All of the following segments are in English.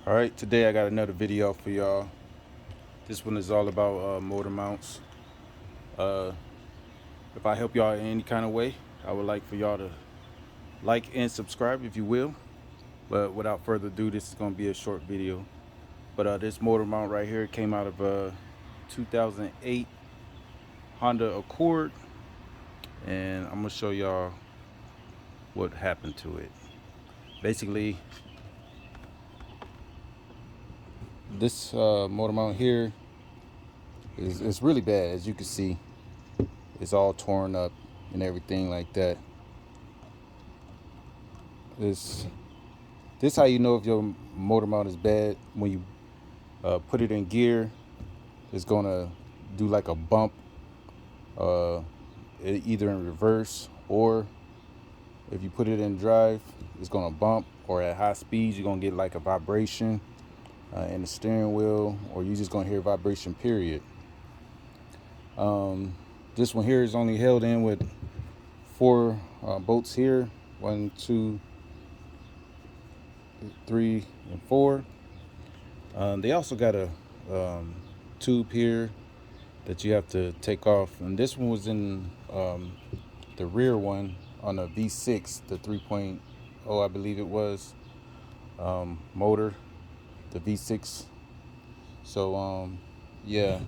Alright, today I got another video for y'all. This one is all about motor mounts. Uh, if I help y'all in any kind of way, I would like for y'all to like and subscribe if you will. But without further ado, this is going to be a short video. But this motor mount right here came out of a 2008 Honda Accord. And I'm going to show y'all what happened to it. Basically, this motor mount here is really bad. As you can see, it's all torn up and everything like that. This how you know if your motor mount is bad. When you put it in gear, it's gonna do like a bump, either in reverse, or if you put it in drive, it's gonna bump, or at high speeds you're gonna get like a vibration in the steering wheel, or you're just gonna hear vibration, period. This one here is only held in with 4 bolts here, 1, 2, 3, and 4. They also got a tube here that you have to take off, and this one was in the rear one on a V6, the 3.0 I believe it was, motor, the V6. So yeah,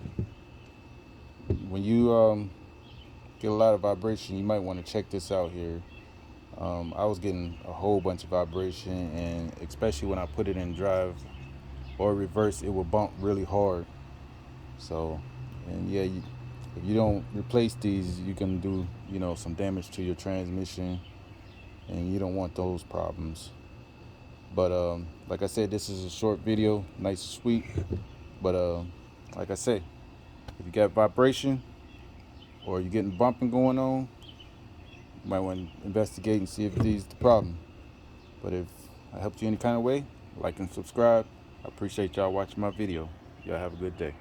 when you get a lot of vibration, you might want to check this out here. I was getting a whole bunch of vibration, and especially when I put it in drive or reverse, it will bump really hard. So, and yeah, if you don't replace these, you can do some damage to your transmission, and you don't want those problems. But like I said, this is a short video, nice and sweet. But like I said, if you got vibration or you're getting bumping going on, you might want to investigate and see if these is the problem. But if I helped you any kind of way, like and subscribe. I appreciate y'all watching my video. Y'all have a good day.